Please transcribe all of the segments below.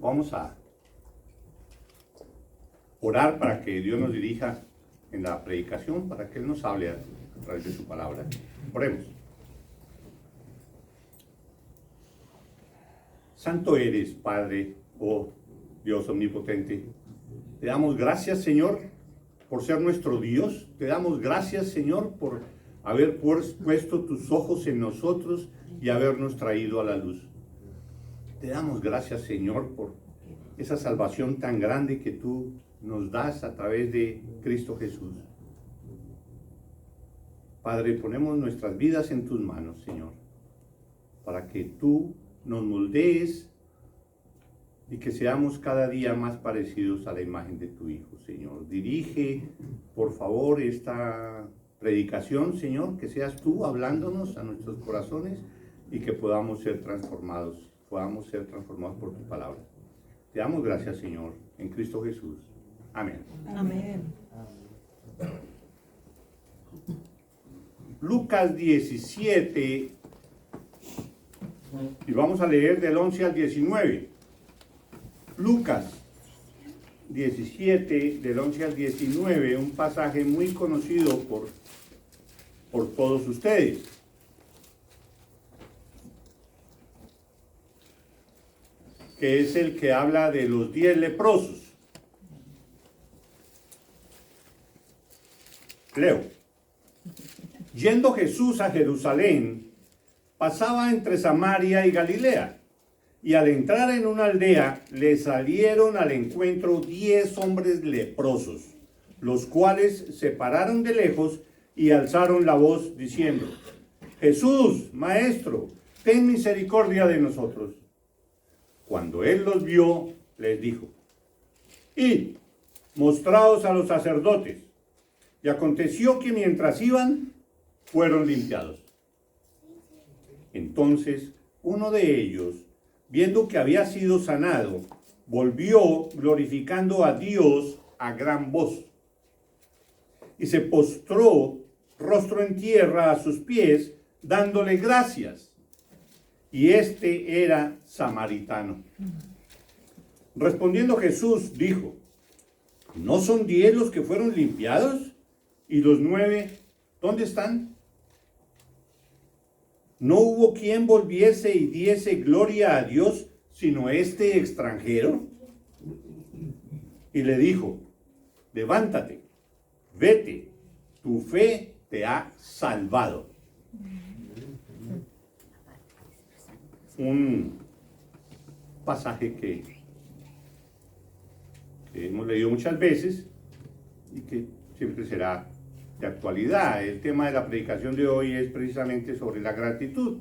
Vamos a orar para que Dios nos dirija en la predicación, para que Él nos hable a través de su palabra. Oremos. Santo eres, Padre, oh Dios omnipotente. Te damos gracias, Señor, por ser nuestro Dios. Te damos gracias, Señor, por haber puesto tus ojos en nosotros y habernos traído a la luz. Te damos gracias, Señor, por esa salvación tan grande que tú nos das a través de Cristo Jesús. Padre, ponemos nuestras vidas en tus manos, Señor, para que tú nos moldees y que seamos cada día más parecidos a la imagen de tu Hijo, Señor. Transmite, por favor, esta predicación, Señor, que seas tú hablándonos a nuestros corazones y que podamos ser transformados por tu palabra. Te damos gracias, Señor, en Cristo Jesús. Amén. Amén. Lucas 17, y vamos a leer del 11 al 19. Lucas 17, del 11 al 19, un pasaje muy conocido por todos ustedes. Que es el que habla de los 10 leprosos. Leo. Yendo Jesús a Jerusalén, pasaba entre Samaria y Galilea, y al entrar en una aldea, le salieron al encuentro 10 hombres leprosos, los cuales se pararon de lejos y alzaron la voz diciendo: Jesús, Maestro, ten misericordia de nosotros. Cuando él los vio, les dijo: Id, mostraos a los sacerdotes. Y aconteció que mientras iban, fueron limpiados. Entonces uno de ellos, viendo que había sido sanado, volvió glorificando a Dios a gran voz. Y se postró rostro en tierra a sus pies, dándole gracias. Y este era samaritano. Respondiendo Jesús dijo: ¿No son 10 los que fueron limpiados? ¿Y los 9 dónde están? ¿No hubo quien volviese y diese gloria a Dios, sino este extranjero? Y le dijo: levántate, vete, tu fe te ha salvado. Un pasaje que hemos leído muchas veces y que siempre será de actualidad. El tema de la predicación de hoy es precisamente sobre la gratitud.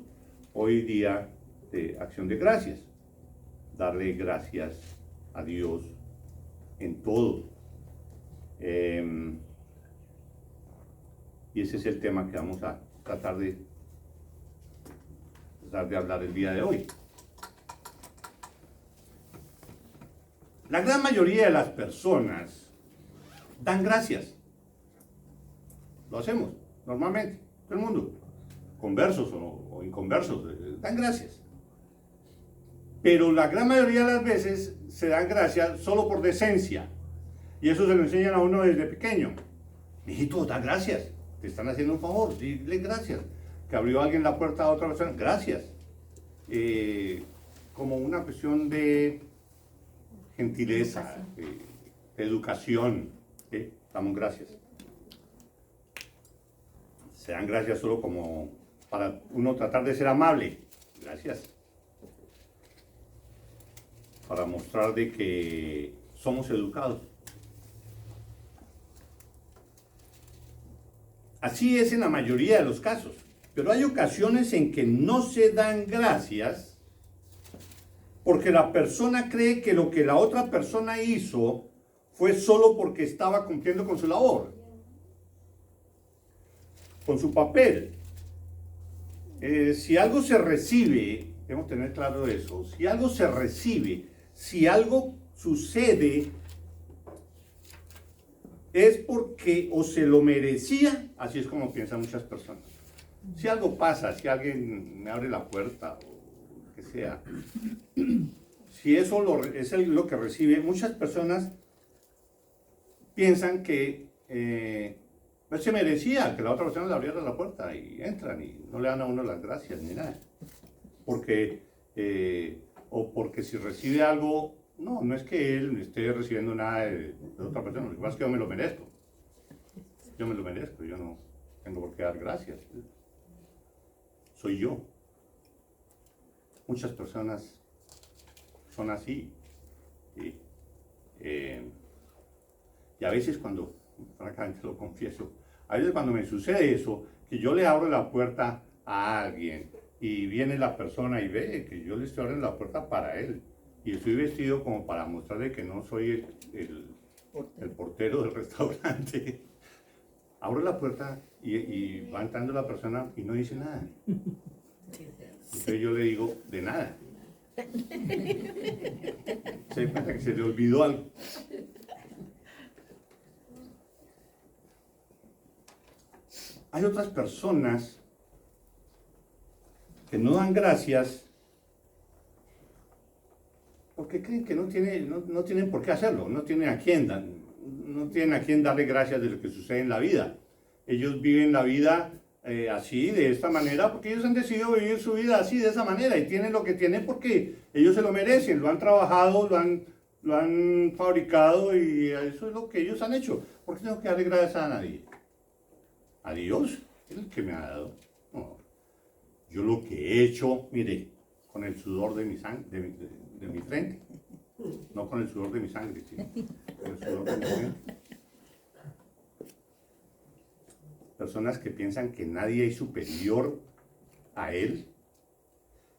Hoy día de acción de gracias. Darle gracias a Dios en todo. Y ese es el tema que vamos a tratar de hablar el día de hoy. La gran mayoría de las personas dan gracias. Lo hacemos normalmente, todo el mundo, conversos o inconversos, dan gracias. Pero la gran mayoría de las veces se dan gracias solo por decencia. Y eso se lo enseñan a uno desde pequeño. Hijito, da gracias, te están haciendo un favor, dile gracias. Que abrió alguien la puerta a otra persona, gracias. Como una cuestión de gentileza, de educación, damos gracias. Se dan gracias solo como para uno tratar de ser amable, gracias. Para mostrar de que somos educados. Así es en la mayoría de los casos. Pero hay ocasiones en que no se dan gracias porque la persona cree que lo que la otra persona hizo fue solo porque estaba cumpliendo con su labor, con su papel. Si algo se recibe, debemos tener claro eso, si algo se recibe, si algo sucede, es porque o se lo merecía, así es como piensan muchas personas. Si algo pasa, si alguien me abre la puerta o lo que sea, si eso es lo que recibe, muchas personas piensan que no se merecía que la otra persona le abriera la puerta y entran y no le dan a uno las gracias ni nada. Porque, o porque si recibe algo, no es que él esté recibiendo nada de otra persona, lo que pasa es que yo me lo merezco. Yo me lo merezco, yo no tengo por qué dar gracias. Soy yo. Muchas personas son así. ¿Sí? Y a veces cuando, francamente lo confieso, a veces cuando me sucede eso, que yo le abro la puerta a alguien y viene la persona y ve que yo le estoy abriendo la puerta para él y estoy vestido como para mostrarle que no soy el portero del restaurante. Abro la puerta y va entrando la persona y no dice nada. Entonces yo le digo, de nada. Se da cuenta que se le olvidó algo. Hay otras personas que no dan gracias porque creen que no tienen por qué hacerlo, no tienen a quién darle gracias de lo que sucede en la vida. Ellos viven la vida así, de esta manera, porque ellos han decidido vivir su vida así, de esa manera, y tienen lo que tienen porque ellos se lo merecen, lo han trabajado, lo han fabricado, y eso es lo que ellos han hecho. ¿Por qué tengo que darle gracias a nadie? A Dios, es el que me ha dado. No, yo lo que he hecho, mire, con el sudor de mi sangre, de mi frente, no con el sudor de mi sangre, sino con el sudor de mi frente. Personas que piensan que nadie es superior a él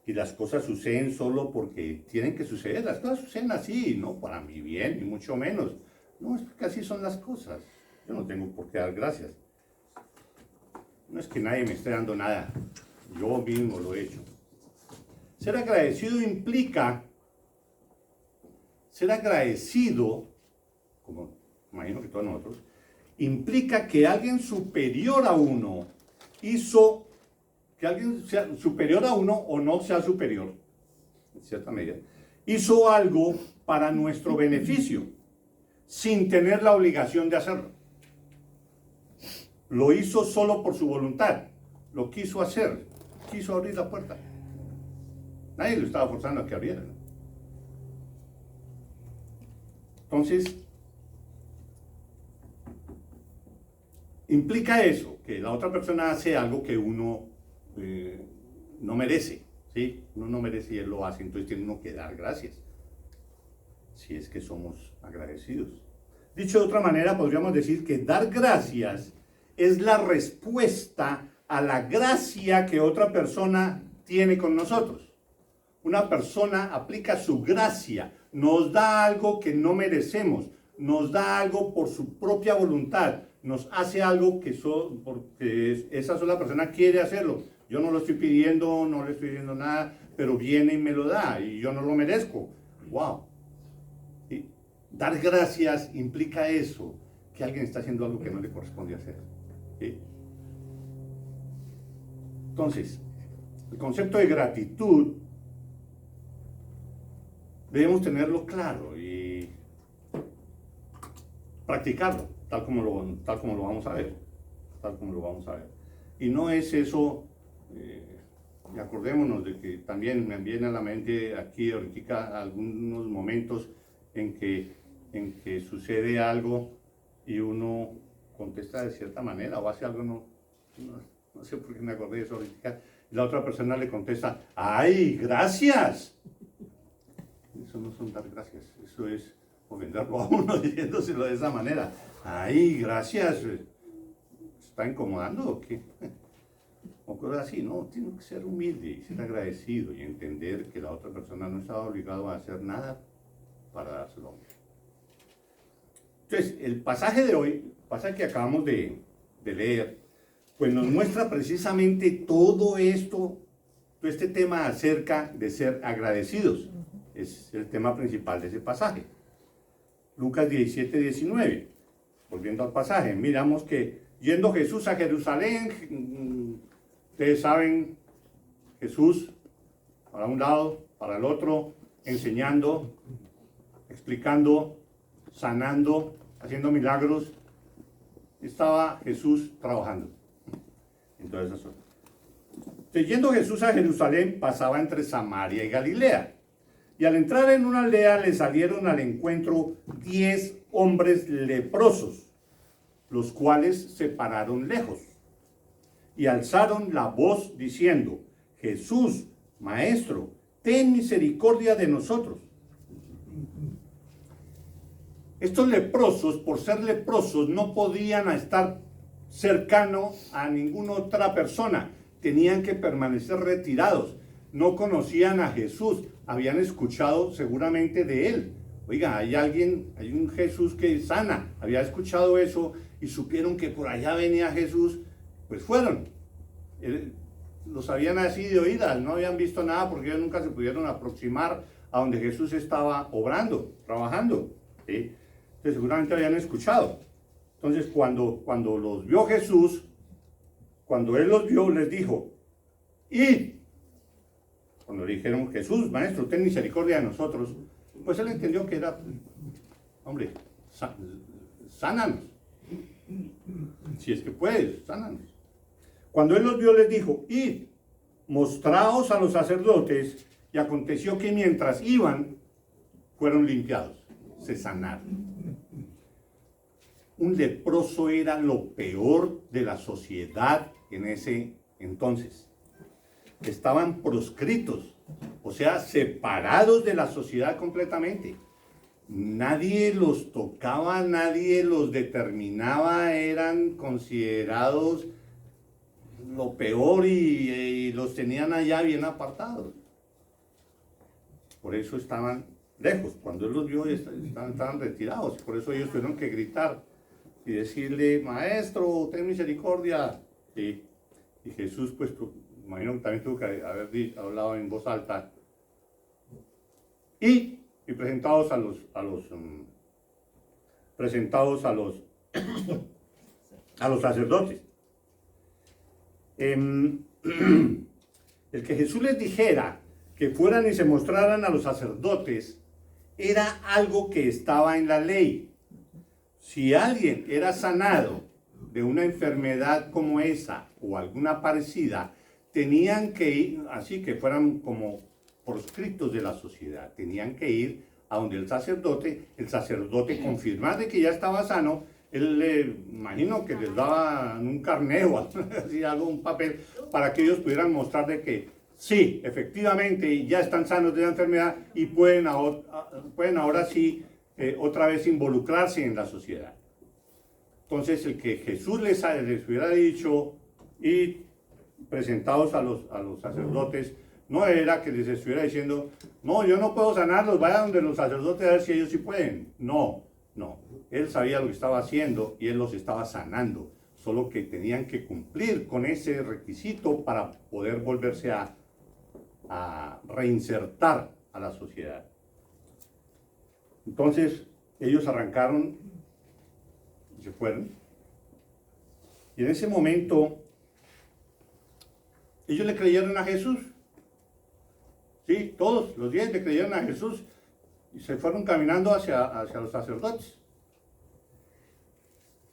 y las cosas suceden solo porque tienen que suceder. Las cosas suceden así, no para mi bien, ni mucho menos. No, es porque así son las cosas. Yo no tengo por qué dar gracias. No es que nadie me esté dando nada. Yo mismo lo he hecho. Ser agradecido implica, ser agradecido, como imagino que todos nosotros, implica que alguien superior a uno hizo, que alguien sea superior a uno o no sea superior, en cierta medida, hizo algo para nuestro beneficio, sin tener la obligación de hacerlo. Lo hizo solo por su voluntad, lo quiso hacer, quiso abrir la puerta. Nadie lo estaba forzando a que abriera, ¿no? Entonces, implica eso, que la otra persona hace algo que uno no merece, ¿sí? Uno no merece y él lo hace, entonces tiene uno que dar gracias, si es que somos agradecidos. Dicho de otra manera, podríamos decir que dar gracias es la respuesta a la gracia que otra persona tiene con nosotros. Una persona aplica su gracia, nos da algo que no merecemos, nos da algo por su propia voluntad, nos hace algo porque esa sola persona quiere hacerlo. Yo no lo estoy pidiendo, no le estoy pidiendo nada, pero viene y me lo da y yo no lo merezco. ¡Wow! ¿Sí? Dar gracias implica eso, que alguien está haciendo algo que no le corresponde hacer. ¿Sí? Entonces, el concepto de gratitud debemos tenerlo claro y practicarlo, tal como lo vamos a ver, Y no es eso, y acordémonos de que también me viene a la mente aquí ahorita algunos momentos en que sucede algo y uno contesta de cierta manera o hace algo, no sé por qué me acordé de eso ahorita, y la otra persona le contesta, ¡ay, gracias! Eso no son dar gracias, eso es ofenderlo a uno diciéndoselo de esa manera. ¡Ay, gracias! ¿Está incomodando o qué? O cosas así, no, tiene que ser humilde y ser agradecido y entender que la otra persona no está obligada a hacer nada para dárselo. Entonces, el pasaje de hoy, el pasaje que acabamos de leer, pues nos muestra precisamente todo este tema acerca de ser agradecidos. Es el tema principal de ese pasaje. Lucas 17, 19. Volviendo al pasaje, miramos que yendo Jesús a Jerusalén, ustedes saben, Jesús para un lado, para el otro, enseñando, explicando, sanando, haciendo milagros. Estaba Jesús trabajando. Entonces, yendo Jesús a Jerusalén, pasaba entre Samaria y Galilea. Y al entrar en una aldea le salieron al encuentro 10 hombres leprosos, los cuales se pararon lejos y alzaron la voz diciendo: Jesús, Maestro, ten misericordia de nosotros. Estos leprosos, por ser leprosos, no podían estar cercano a ninguna otra persona. Tenían que permanecer retirados. No conocían a Jesús. Habían escuchado seguramente de él. Oiga, hay un Jesús que sana. Había escuchado eso y supieron que por allá venía Jesús. Pues fueron. Los habían así de oídas. No habían visto nada porque ellos nunca se pudieron aproximar a donde Jesús estaba obrando, trabajando. ¿Sí? Entonces seguramente habían escuchado. Entonces cuando los vio Jesús, cuando él los vio, les dijo: id. Cuando le dijeron: Jesús, Maestro, ten misericordia de nosotros, pues él entendió que era: hombre, sánanos. Si es que puedes, sánanos. Cuando él los vio, les dijo: id, mostraos a los sacerdotes. Y aconteció que mientras iban, fueron limpiados, se sanaron. Un leproso era lo peor de la sociedad en ese entonces. Estaban proscritos, o sea, separados de la sociedad completamente. Nadie los tocaba, nadie los determinaba, eran considerados lo peor y los tenían allá bien apartados. Por eso estaban lejos. Cuando él los vio, estaban retirados. Por eso ellos tuvieron que gritar y decirle: Maestro, ten misericordia. Sí. Y Jesús, pues, imagino que también tuvo que haber hablado en voz alta. Y presentados a los sacerdotes. El que Jesús les dijera que fueran y se mostraran a los sacerdotes era algo que estaba en la ley. Si alguien era sanado de una enfermedad como esa o alguna parecida, tenían que ir, así que fueran como proscritos de la sociedad, tenían que ir a donde el sacerdote confirmar de que ya estaba sano. Él le imagino que les daba un carné o así, algo, un papel, para que ellos pudieran mostrar de que sí, efectivamente ya están sanos de la enfermedad y pueden ahora sí otra vez involucrarse en la sociedad. Entonces el que Jesús les hubiera dicho y presentados a los sacerdotes, no era que les estuviera diciendo: no, yo no puedo sanarlos, vaya donde los sacerdotes a ver si ellos sí pueden. No. Él sabía lo que estaba haciendo y él los estaba sanando. Solo que tenían que cumplir con ese requisito para poder volverse a reinsertar a la sociedad. Entonces ellos arrancaron y se fueron. Y en ese momento ellos le creyeron a Jesús. Sí, todos los 10 le creyeron a Jesús y se fueron caminando hacia los sacerdotes.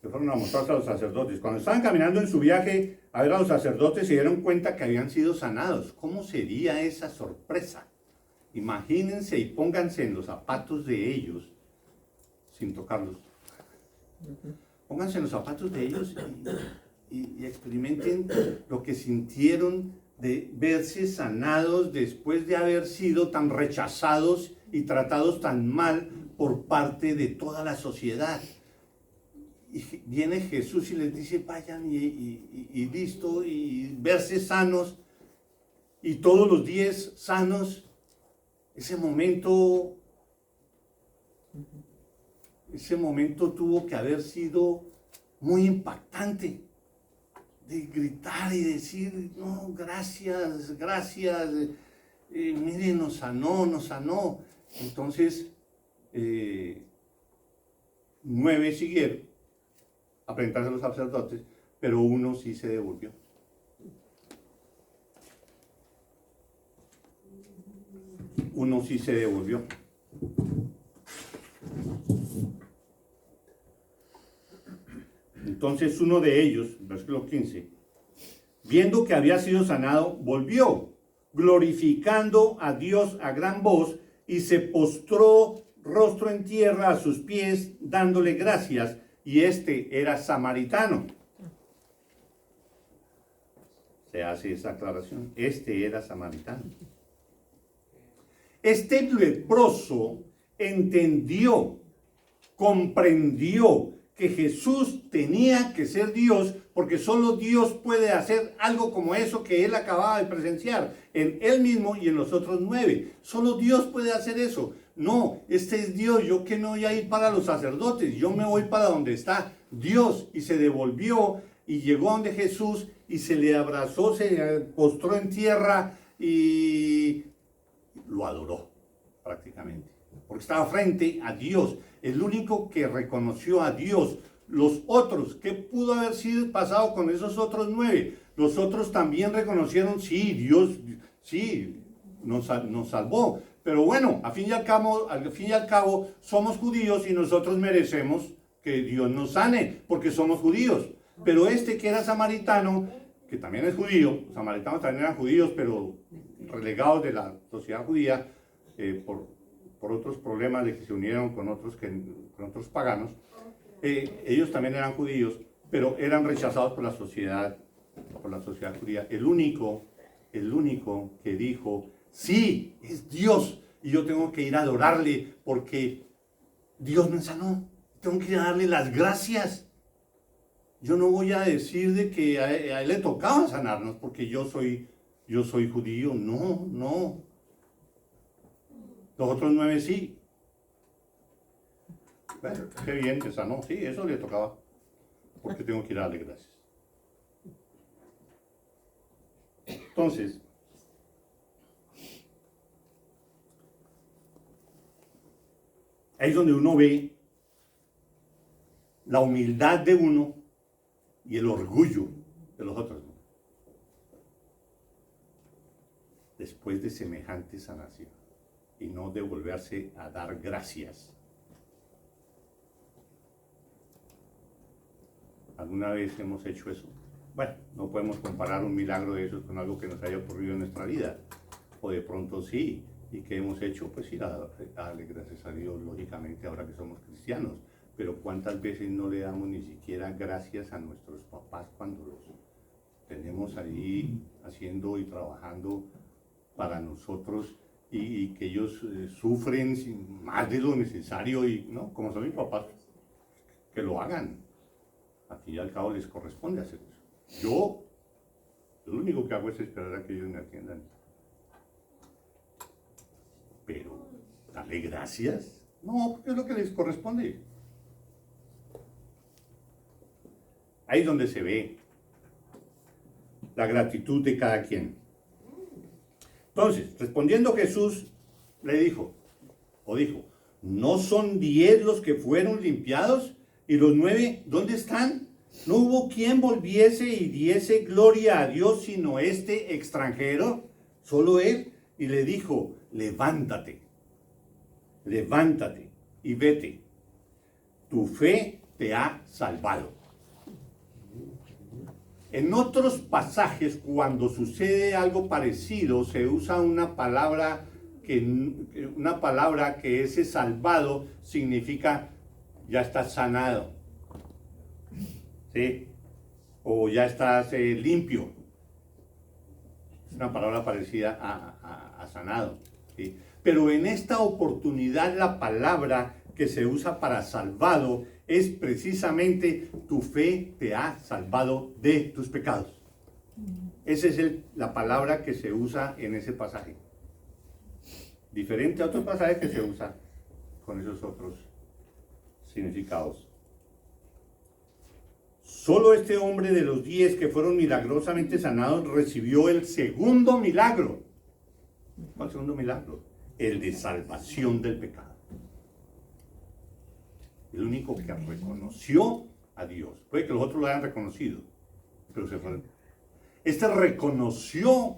Se fueron a mostrarse a los sacerdotes. Cuando estaban caminando en su viaje a ver a los sacerdotes, se dieron cuenta que habían sido sanados. ¿Cómo sería esa sorpresa? Imagínense y pónganse en los zapatos de ellos sin tocarlos. Pónganse en los zapatos de ellos y experimenten lo que sintieron de verse sanados después de haber sido tan rechazados y tratados tan mal por parte de toda la sociedad. Y viene Jesús y les dice: vayan y listo, y verse sanos, y todos los 10 sanos. Ese momento tuvo que haber sido muy impactante, de gritar y decir: no, gracias, mire, nos sanó. Entonces 9 siguieron a presentarse a los sacerdotes, pero uno sí se devolvió. uno sí se devolvió. Entonces uno de ellos, versículo 15, viendo que había sido sanado, volvió, glorificando a Dios a gran voz, y se postró rostro en tierra a sus pies, dándole gracias, y este era samaritano. Se hace esa aclaración, este era samaritano. Este leproso entendió, comprendió que Jesús tenía que ser Dios, porque solo Dios puede hacer algo como eso que él acababa de presenciar en él mismo y en los otros 9. Solo Dios puede hacer eso. No, este es Dios. Yo que no voy a ir para los sacerdotes, yo me voy para donde está Dios. Y se devolvió y llegó a donde Jesús y se le abrazó, se postró en tierra y lo adoró prácticamente, porque estaba frente a Dios, el único que reconoció a Dios. Los otros, ¿qué pudo haber sido pasado con esos otros 9? Los otros también reconocieron, sí, Dios, sí, nos salvó, pero bueno, al fin y al cabo, somos judíos y nosotros merecemos que Dios nos sane, porque somos judíos. Pero este que era samaritano, que también es judío, los samaritanos también eran judíos, pero relegados de la sociedad judía, por otros problemas de que se unieron con otros paganos, ellos también eran judíos, pero eran rechazados por la sociedad judía. El único que dijo, sí, es Dios, y yo tengo que ir a adorarle porque Dios me sanó, tengo que ir a darle las gracias. Yo no voy a decir de que a él le tocaba sanarnos porque yo soy judío, no. Los otros 9 sí. Bueno, qué bien, que sanó. Sí, eso le tocaba. Porque tengo que ir a darle gracias. Entonces, ahí es donde uno ve la humildad de uno y el orgullo de los otros. Después de semejante sanación. Y no devolverse a dar gracias. ¿Alguna vez hemos hecho eso? Bueno, no podemos comparar un milagro de esos con algo que nos haya ocurrido en nuestra vida. O de pronto sí. ¿Y qué hemos hecho? Pues ir a darle gracias a Dios, lógicamente, ahora que somos cristianos. Pero ¿cuántas veces no le damos ni siquiera gracias a nuestros papás cuando los tenemos ahí haciendo y trabajando para nosotros? Y que ellos sufren más de lo necesario, y no, como son mis papás, que lo hagan. Al fin y al cabo les corresponde hacer eso. Yo, lo único que hago es esperar a que ellos me atiendan. Pero, ¿darle gracias? No, porque es lo que les corresponde. Ahí es donde se ve la gratitud de cada quien. Entonces, respondiendo Jesús, le dijo, ¿no son 10 los que fueron limpiados? ¿Y los 9 dónde están? No hubo quien volviese y diese gloria a Dios, sino este extranjero, solo él. Y le dijo, levántate y vete. Tu fe te ha salvado. En otros pasajes, cuando sucede algo parecido, se usa una palabra que ese salvado significa ya estás sanado, ¿sí? O ya estás limpio. Es una palabra parecida a sanado, ¿sí? Pero en esta oportunidad la palabra que se usa para salvado es precisamente tu fe te ha salvado de tus pecados. Esa es la palabra que se usa en ese pasaje. Diferente a otros pasajes que se usa con esos otros significados. Solo este hombre de los 10 que fueron milagrosamente sanados recibió el segundo milagro. ¿Cuál segundo milagro? El de salvación del pecado. El único que reconoció a Dios. Puede que los otros lo hayan reconocido, pero se fue. Este reconoció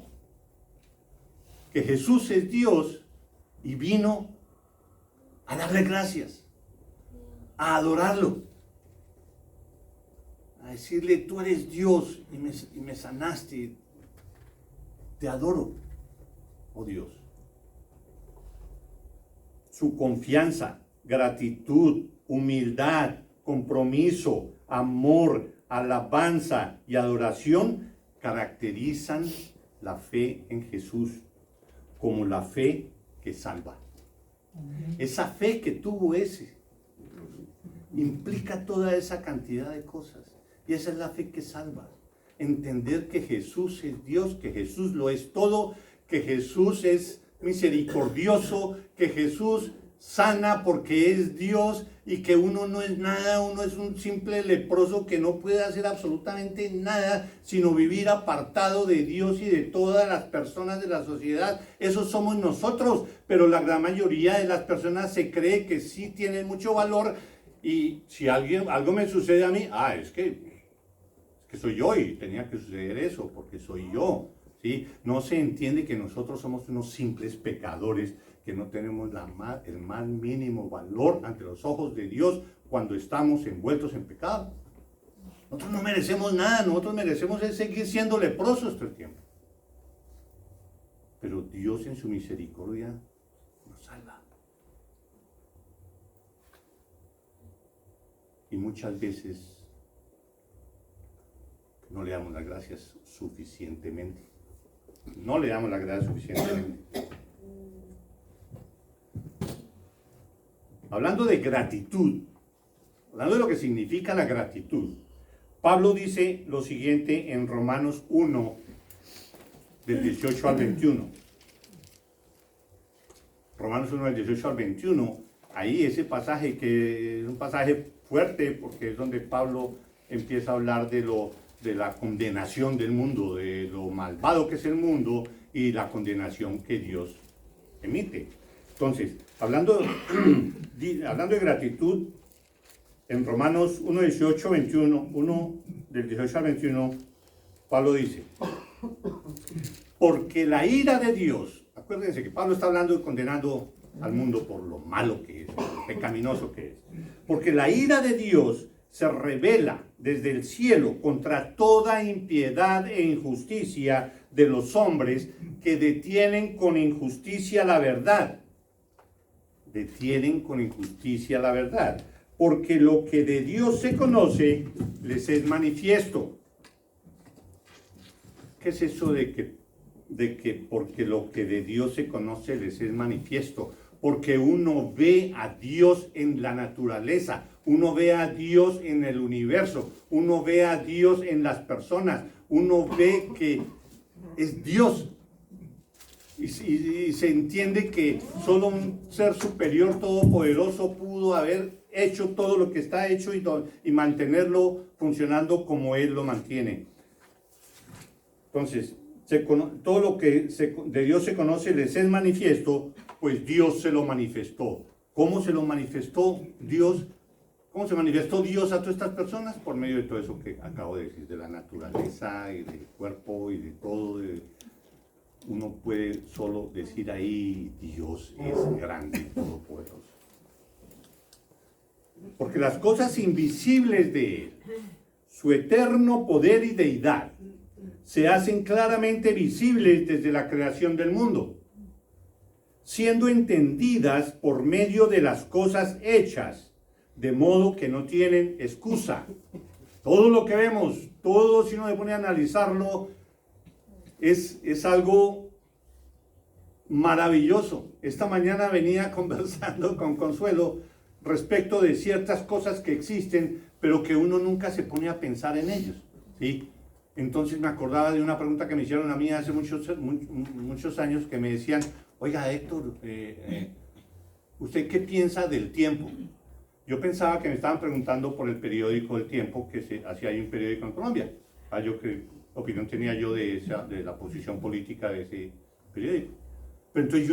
que Jesús es Dios y vino a darle gracias, a adorarlo, a decirle, tú eres Dios y me sanaste, te adoro, oh Dios. Su confianza, gratitud, humildad, compromiso, amor, alabanza y adoración caracterizan la fe en Jesús como la fe que salva. Esa fe que tuvo ese implica toda esa cantidad de cosas. Y esa es la fe que salva. Entender que Jesús es Dios, que Jesús lo es todo, que Jesús es misericordioso, que Jesús sana porque es Dios y que uno no es nada, uno es un simple leproso que no puede hacer absolutamente nada sino vivir apartado de Dios y de todas las personas de la sociedad. Esos somos nosotros, pero la gran mayoría de las personas se cree que sí tienen mucho valor y si algo me sucede a mí, es que soy yo y tenía que suceder eso porque soy yo. ¿Sí? No se entiende que nosotros somos unos simples pecadores que no tenemos el más mínimo valor ante los ojos de Dios cuando estamos envueltos en pecado. Nosotros no merecemos nada, nosotros merecemos seguir siendo leprosos todo el tiempo. Pero Dios en su misericordia nos salva. Y muchas veces no le damos las gracias suficientemente. No le damos las gracias suficientemente. Hablando de gratitud, hablando de lo que significa la gratitud, Pablo dice lo siguiente en Romanos 1, del 18 al 21. Romanos 1, del 18 al 21, ahí ese pasaje que es un pasaje fuerte porque es donde Pablo empieza a hablar de la condenación del mundo, de lo malvado que es el mundo y la condenación que Dios emite. Entonces, hablando de gratitud, en Romanos 1, 18, 21, 1 del 18 al 21, Pablo dice, porque la ira de Dios, acuérdense que Pablo está hablando y condenando al mundo por lo malo que es, por lo pecaminoso que es, porque la ira de Dios se revela desde el cielo contra toda impiedad e injusticia de los hombres que detienen con injusticia la verdad. Detienen con injusticia la verdad. Porque lo que de Dios se conoce les es manifiesto. ¿Qué es eso de que porque lo que de Dios se conoce les es manifiesto? Porque uno ve a Dios en la naturaleza, uno ve a Dios en el universo, uno ve a Dios en las personas, uno ve que es Dios. Y se entiende que solo un ser superior todopoderoso pudo haber hecho todo lo que está hecho y mantenerlo funcionando como Él lo mantiene. Entonces, todo lo que de Dios se conoce les es manifiesto, pues Dios se lo manifestó. ¿Cómo se lo manifestó Dios? ¿Cómo se manifestó Dios a todas estas personas? Por medio de todo eso que acabo de decir, de la naturaleza y del cuerpo y de todo. Uno puede solo decir ahí, Dios es grande y todopoderoso. Porque las cosas invisibles de Él, su eterno poder y deidad, se hacen claramente visibles desde la creación del mundo, siendo entendidas por medio de las cosas hechas, de modo que no tienen excusa. Todo lo que vemos, todo si uno se pone a analizarlo, es algo maravilloso. Esta mañana venía conversando con Consuelo respecto de ciertas cosas que existen, pero que uno nunca se pone a pensar en ellos, ¿sí? Entonces me acordaba de una pregunta que me hicieron a mí hace muchos años, que me decían, oiga Héctor, ¿usted qué piensa del tiempo? Yo pensaba que me estaban preguntando por el periódico El Tiempo, que se hacía ahí un periódico en Colombia. ¿Qué opinión tenía yo de la posición política de ese periódico? Pero entonces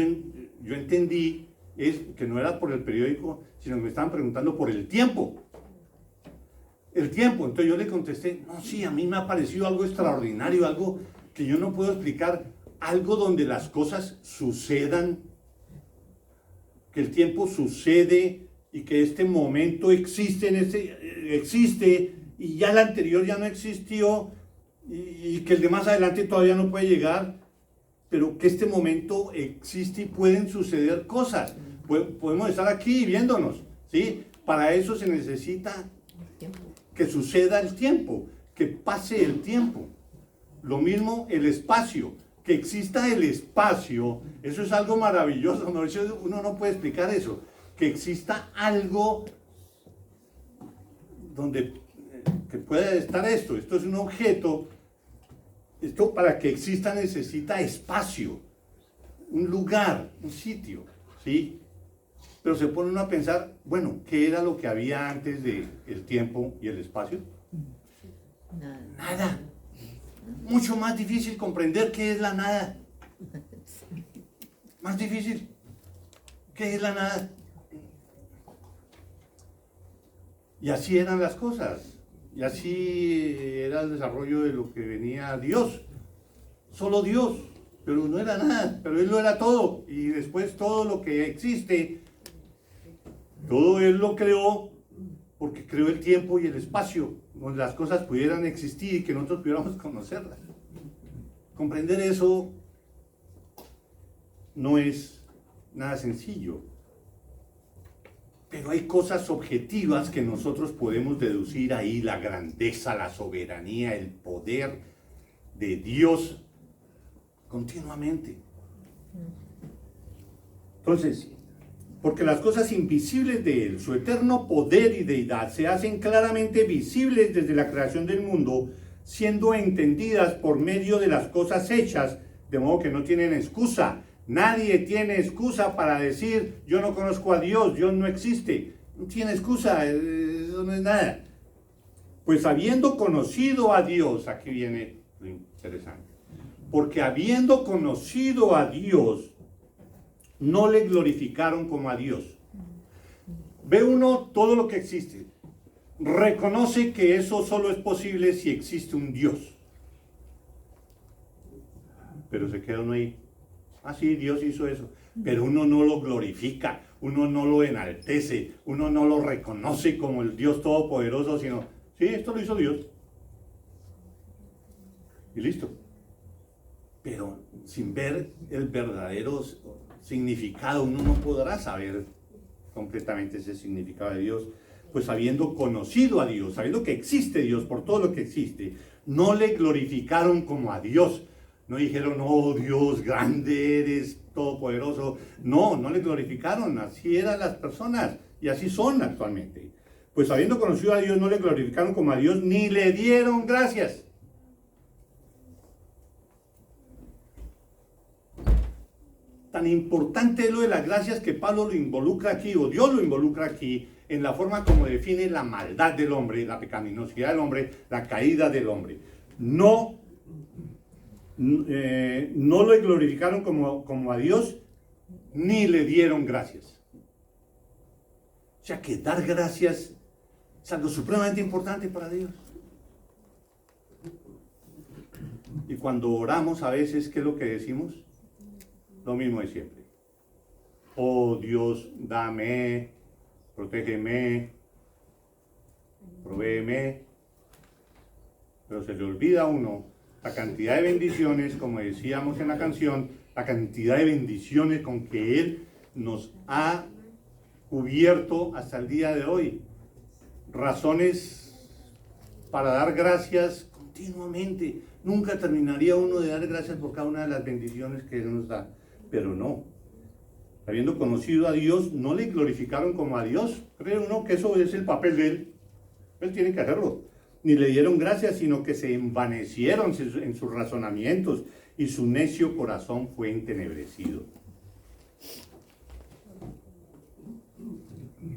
yo entendí que no era por el periódico, sino que me estaban preguntando por el tiempo. El tiempo. Entonces yo le contesté, no, sí, a mí me ha parecido algo extraordinario, algo que yo no puedo explicar, algo donde las cosas sucedan que el tiempo sucede y que este momento existe, existe y ya el anterior ya no existió y que el de más adelante todavía no puede llegar, pero que este momento existe y pueden suceder cosas. Podemos estar aquí viéndonos, ¿sí? Para eso se necesita que suceda el tiempo, que pase el tiempo. Lo mismo el espacio, que exista el espacio, eso es algo maravilloso, ¿no? Uno no puede explicar eso, que exista algo donde que pueda estar esto es un objeto, esto para que exista necesita espacio, un lugar, un sitio, ¿sí? Pero se pone uno a pensar, bueno, ¿qué era lo que había antes del tiempo y el espacio? Nada. Mucho más difícil comprender qué es la nada. Más difícil. ¿Qué es la nada? Y así eran las cosas. Y así era el desarrollo de lo que venía Dios. Solo Dios. Pero no era nada. Pero Él lo era todo. Y después todo lo que existe, todo Él lo creó porque creó el tiempo y el espacio donde las cosas pudieran existir y que nosotros pudiéramos conocerlas. Comprender eso no es nada sencillo, pero hay cosas objetivas que nosotros podemos deducir ahí: la grandeza, la soberanía, el poder de Dios continuamente. Entonces, porque las cosas invisibles de Él, su eterno poder y deidad, se hacen claramente visibles desde la creación del mundo, siendo entendidas por medio de las cosas hechas, de modo que no tienen excusa. Nadie tiene excusa para decir, yo no conozco a Dios, Dios no existe. No tiene excusa, eso no es nada. Pues habiendo conocido a Dios, aquí viene lo interesante, porque habiendo conocido a Dios, no le glorificaron como a Dios. Ve uno todo lo que existe, reconoce que eso solo es posible si existe un Dios, pero se queda uno ahí. Ah, sí, Dios hizo eso, pero uno no lo glorifica, uno no lo enaltece, uno no lo reconoce como el Dios todopoderoso, sino, sí, esto lo hizo Dios y listo, pero sin ver el verdadero significado. Uno no podrá saber completamente ese significado de Dios. Pues habiendo conocido a Dios, sabiendo que existe Dios por todo lo que existe, no le glorificaron como a Dios. No dijeron, oh Dios, grande eres, todopoderoso. No, no le glorificaron. Así eran las personas y así son actualmente. Pues habiendo conocido a Dios, no le glorificaron como a Dios, ni le dieron gracias. Tan importante es lo de las gracias que Pablo lo involucra aquí, o Dios lo involucra aquí, en la forma como define la maldad del hombre, la pecaminosidad del hombre, la caída del hombre. No le glorificaron como a Dios, ni le dieron gracias. O sea que dar gracias es algo supremamente importante para Dios. Y cuando oramos a veces, ¿qué es lo que decimos? Lo mismo de siempre. Oh Dios, dame, protégeme, provéeme. Pero se le olvida a uno la cantidad de bendiciones, como decíamos en la canción, la cantidad de bendiciones con que Él nos ha cubierto hasta el día de hoy. Razones para dar gracias continuamente. Nunca terminaría uno de dar gracias por cada una de las bendiciones que Él nos da. Pero no, habiendo conocido a Dios, no le glorificaron como a Dios. Cree uno que eso es el papel de Él. Él tiene que hacerlo. Ni le dieron gracias, sino que se envanecieron en sus razonamientos y su necio corazón fue entenebrecido.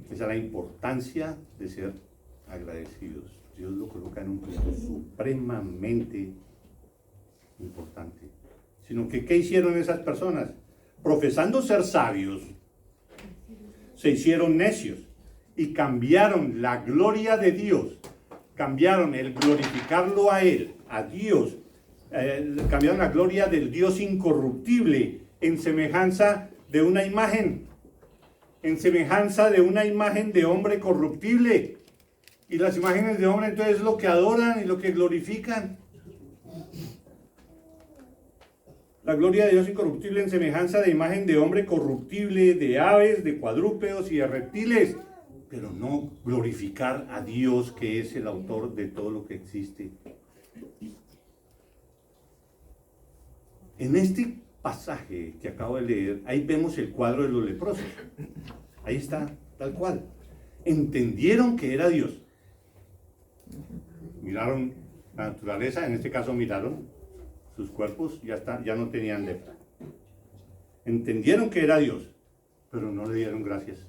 Esa es la importancia de ser agradecidos. Dios lo coloca en un punto supremamente importante. Sino que, ¿qué hicieron esas personas? Profesando ser sabios, se hicieron necios y cambiaron la gloria de Dios, cambiaron el glorificarlo a Él, a Dios, cambiaron la gloria del Dios incorruptible en semejanza de una imagen. en semejanza de una imagen de hombre corruptible. Y las imágenes de hombre entonces es lo que adoran y lo que glorifican. La gloria de Dios incorruptible en semejanza de imagen de hombre corruptible, de aves, de cuadrúpedos y de reptiles, pero no glorificar a Dios, que es el autor de todo lo que existe. En este pasaje que acabo de leer, ahí vemos el cuadro de los leprosos. Ahí está, tal cual. Entendieron que era Dios. Miraron la naturaleza, en este caso miraron sus cuerpos, ya no tenían lepra. Entendieron que era Dios, pero no le dieron gracias.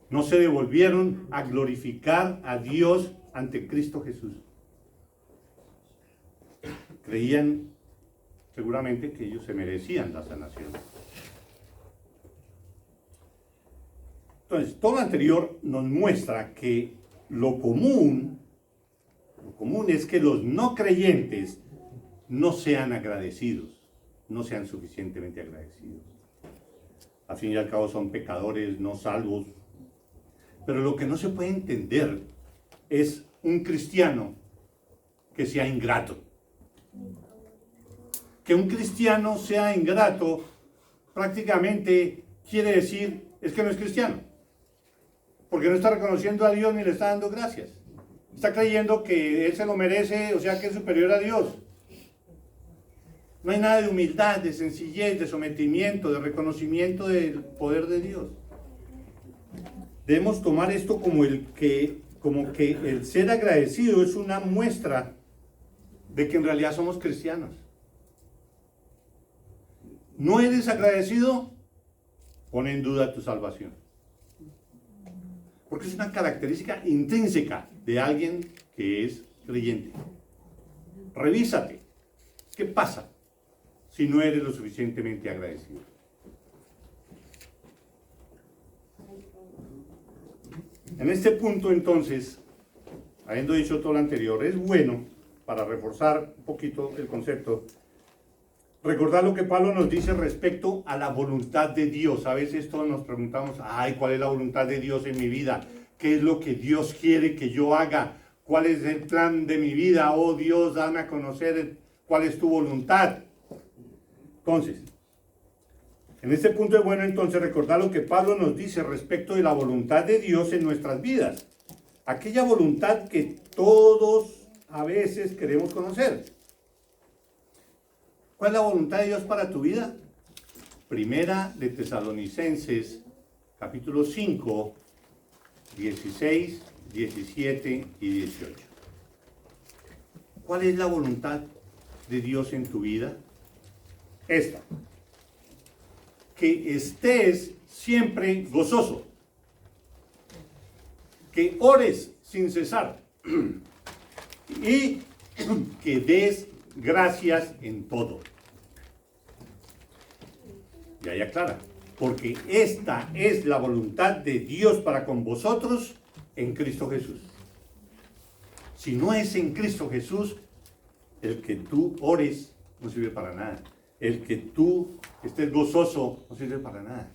No se devolvieron a glorificar a Dios ante Cristo Jesús. Creían seguramente que ellos se merecían la sanación. Entonces, todo lo anterior nos muestra que lo común es que los no creyentes no sean agradecidos, no sean suficientemente agradecidos. Al fin y al cabo son pecadores no salvos. Pero lo que no se puede entender es un cristiano que sea ingrato. Que un cristiano sea ingrato prácticamente quiere decir es que no es cristiano. Porque no está reconociendo a Dios ni le está dando gracias. Está creyendo que Él se lo merece, o sea que es superior a Dios. No hay nada de humildad, de sencillez, de sometimiento, de reconocimiento del poder de Dios. Debemos tomar esto como que el ser agradecido es una muestra de que en realidad somos cristianos. ¿No eres agradecido? Pone en duda tu salvación. Porque es una característica intrínseca de alguien que es creyente. Revísate. ¿Qué pasa si no eres lo suficientemente agradecido? En este punto, entonces, habiendo dicho todo lo anterior, es bueno, para reforzar un poquito el concepto, recordar lo que Pablo nos dice respecto a la voluntad de Dios. A veces todos nos preguntamos, ¿cuál es la voluntad de Dios en mi vida? ¿Qué es lo que Dios quiere que yo haga? ¿Cuál es el plan de mi vida? Oh Dios, dame a conocer cuál es tu voluntad. Entonces, en este punto es bueno entonces recordar lo que Pablo nos dice respecto de la voluntad de Dios en nuestras vidas. Aquella voluntad que todos a veces queremos conocer. ¿Cuál es la voluntad de Dios para tu vida? Primera de Tesalonicenses, capítulo 5, 16, 17 y 18. ¿Cuál es la voluntad de Dios en tu vida? Esta. Que estés siempre gozoso. Que ores sin cesar. Y que des gracias en todo. Y ahí aclara, porque esta es la voluntad de Dios para con vosotros en Cristo Jesús. Si no es en Cristo Jesús, el que tú ores no sirve para nada. El que tú estés gozoso no sirve para nada.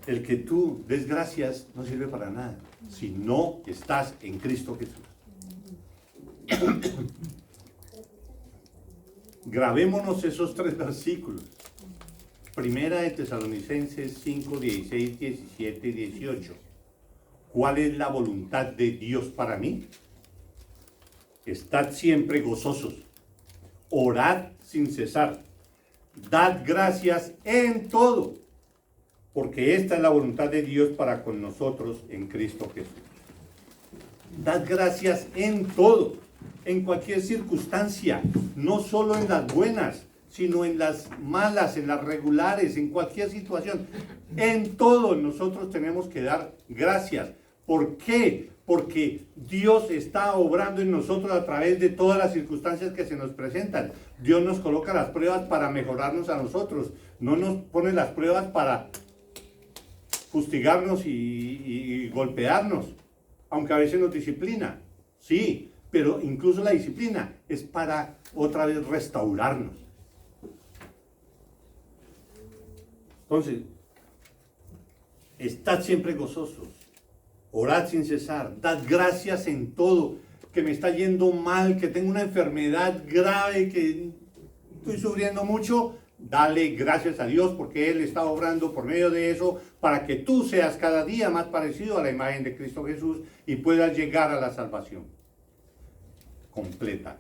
El que tú des gracias no sirve para nada. Si no estás en Cristo Jesús. Grabémonos esos 3 versículos. Primera de Tesalonicenses 5, 16, 17 y 18. ¿Cuál es la voluntad de Dios para mí? Estad siempre gozosos. Orad sin cesar. Dad gracias en todo. Porque esta es la voluntad de Dios para con nosotros en Cristo Jesús. Dad gracias en todo. En cualquier circunstancia, no solo en las buenas, sino en las malas, en las regulares, en cualquier situación. En todo nosotros tenemos que dar gracias. ¿Por qué? Porque Dios está obrando en nosotros a través de todas las circunstancias que se nos presentan. Dios nos coloca las pruebas para mejorarnos a nosotros. No nos pone las pruebas para fustigarnos y golpearnos, aunque a veces nos disciplina. Sí, pero incluso la disciplina es para otra vez restaurarnos. Entonces, Estad siempre gozosos, orad sin cesar, dad gracias en todo, que me está yendo mal, que tengo una enfermedad grave, que estoy sufriendo mucho. Dale gracias a Dios porque Él está obrando por medio de eso para que tú seas cada día más parecido a la imagen de Cristo Jesús y puedas llegar a la salvación completa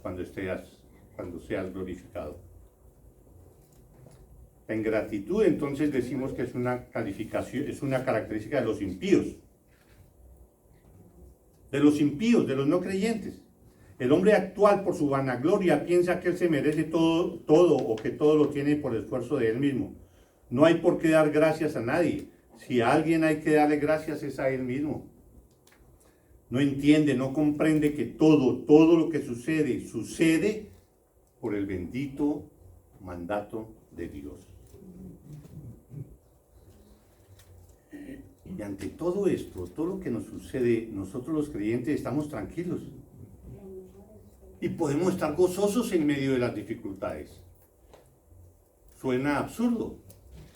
cuando seas glorificado. La ingratitud, entonces, decimos que es una calificación, es una característica de los impíos. De los impíos, de los no creyentes. El hombre actual, por su vanagloria, piensa que él se merece todo o que todo lo tiene por esfuerzo de él mismo. No hay por qué dar gracias a nadie. Si a alguien hay que darle gracias es a él mismo. No entiende, no comprende que todo lo que sucede por el bendito mandato de Dios. Y ante todo esto, todo lo que nos sucede, nosotros los creyentes estamos tranquilos. Y podemos estar gozosos en medio de las dificultades. Suena absurdo,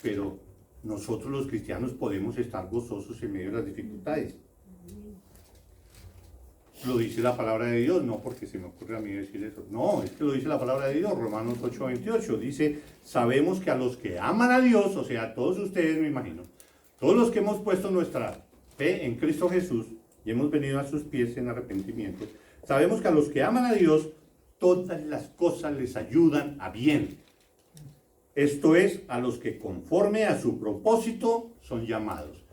pero nosotros los cristianos podemos estar gozosos en medio de las dificultades. Lo dice la palabra de Dios, no porque se me ocurre a mí decir eso. No, es que lo dice la palabra de Dios, Romanos 8:28. Dice, sabemos que a los que aman a Dios, o sea, a todos ustedes me imagino, todos los que hemos puesto nuestra fe en Cristo Jesús y hemos venido a sus pies en arrepentimiento, sabemos que a los que aman a Dios, todas las cosas les ayudan a bien. Esto es, a los que conforme a su propósito son llamados.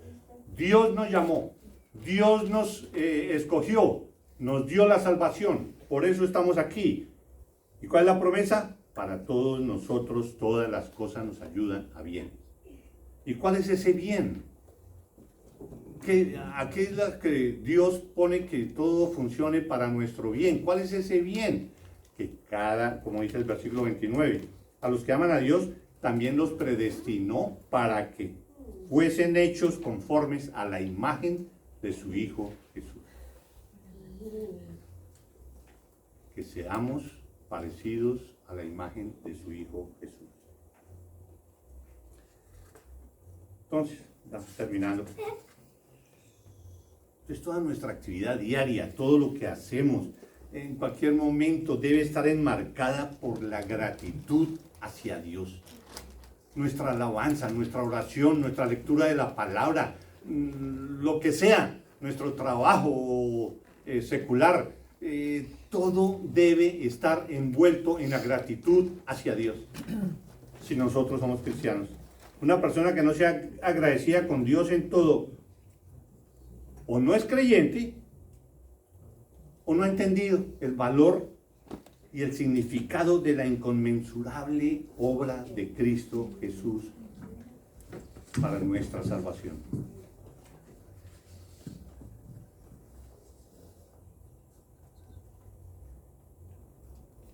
Dios nos llamó, Dios nos escogió, nos dio la salvación. Por eso estamos aquí. ¿Y cuál es la promesa? Para todos nosotros todas las cosas nos ayudan a bien. ¿Y cuál es ese bien? Aquí es la que Dios pone que todo funcione para nuestro bien. ¿Cuál es ese bien? Que como dice el versículo 29, a los que aman a Dios también los predestinó para que fuesen hechos conformes a la imagen de su Hijo Jesús. Que seamos parecidos a la imagen de su Hijo Jesús. Entonces, estamos terminando. Entonces, toda nuestra actividad diaria, todo lo que hacemos, en cualquier momento debe estar enmarcada por la gratitud hacia Dios. Nuestra alabanza, nuestra oración, nuestra lectura de la palabra, lo que sea, nuestro trabajo secular, todo debe estar envuelto en la gratitud hacia Dios, si nosotros somos cristianos. Una persona que no sea agradecida con Dios en todo, o no es creyente, o no ha entendido el valor y el significado de la inconmensurable obra de Cristo Jesús para nuestra salvación.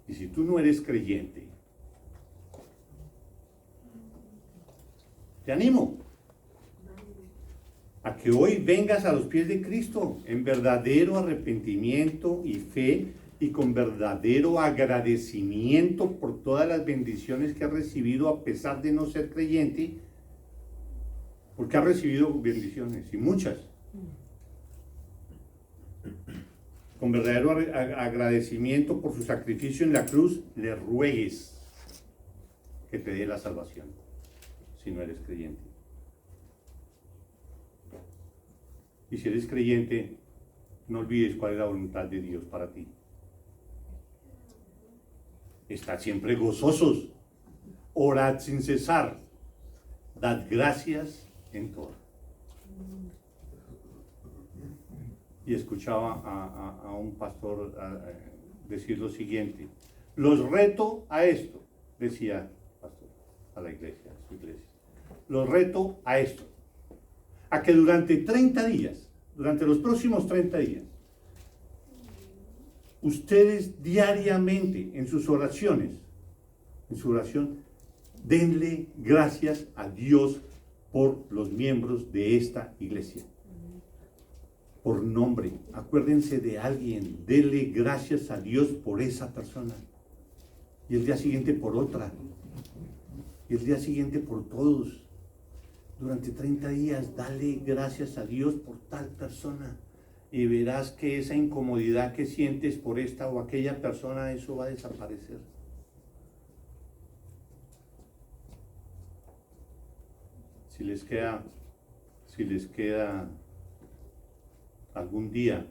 Y si tú no eres creyente, te animo a que hoy vengas a los pies de Cristo en verdadero arrepentimiento y fe y con verdadero agradecimiento por todas las bendiciones que has recibido a pesar de no ser creyente, porque has recibido bendiciones y muchas. Con verdadero agradecimiento por su sacrificio en la cruz, le ruegues que te dé la salvación, si no eres creyente. Y si eres creyente, no olvides cuál es la voluntad de Dios para ti. Estad siempre gozosos, orad sin cesar, dad gracias en todo. Y escuchaba a un pastor decir lo siguiente: los reto a esto, decía el pastor a la iglesia, a su iglesia, los reto a esto, a que durante 30 días, durante los próximos 30 días, ustedes diariamente en sus oraciones, en su oración, denle gracias a Dios por los miembros de esta iglesia. Por nombre, acuérdense de alguien, denle gracias a Dios por esa persona. Y el día siguiente por otra. Y el día siguiente por todos. durante 30 días, dale gracias a Dios por tal persona y verás que esa incomodidad que sientes por esta o aquella persona, eso va a desaparecer. Si les queda algún día,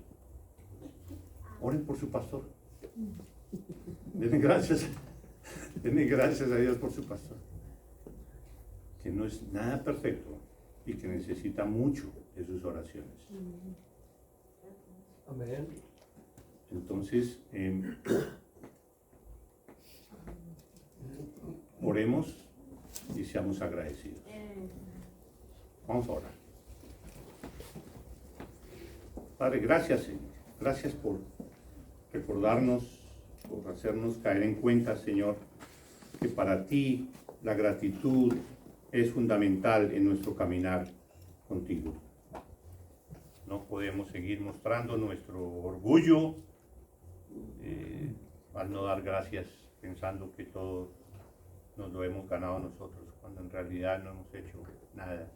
oren por su pastor. Denle gracias a Dios por su pastor, que no es nada perfecto y que necesita mucho de sus oraciones. Amén. Entonces, oremos y seamos agradecidos. Vamos a orar. Padre, gracias, Señor. Gracias por recordarnos, por hacernos caer en cuenta, Señor, que para ti la gratitud es fundamental en nuestro caminar contigo. No podemos seguir mostrando nuestro orgullo al no dar gracias, pensando que todo nos lo hemos ganado nosotros, cuando en realidad no hemos hecho nada.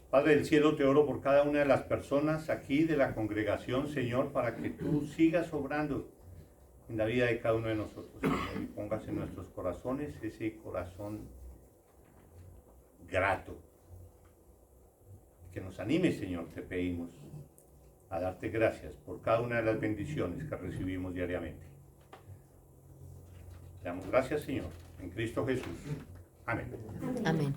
Padre del cielo, te oro por cada una de las personas aquí de la congregación, Señor, para que tú sigas obrando en la vida de cada uno de nosotros, Señor, y pongas en nuestros corazones ese corazón grato. Que nos anime, Señor, te pedimos a darte gracias por cada una de las bendiciones que recibimos diariamente. Te damos gracias, Señor, en Cristo Jesús. Amén. Amén.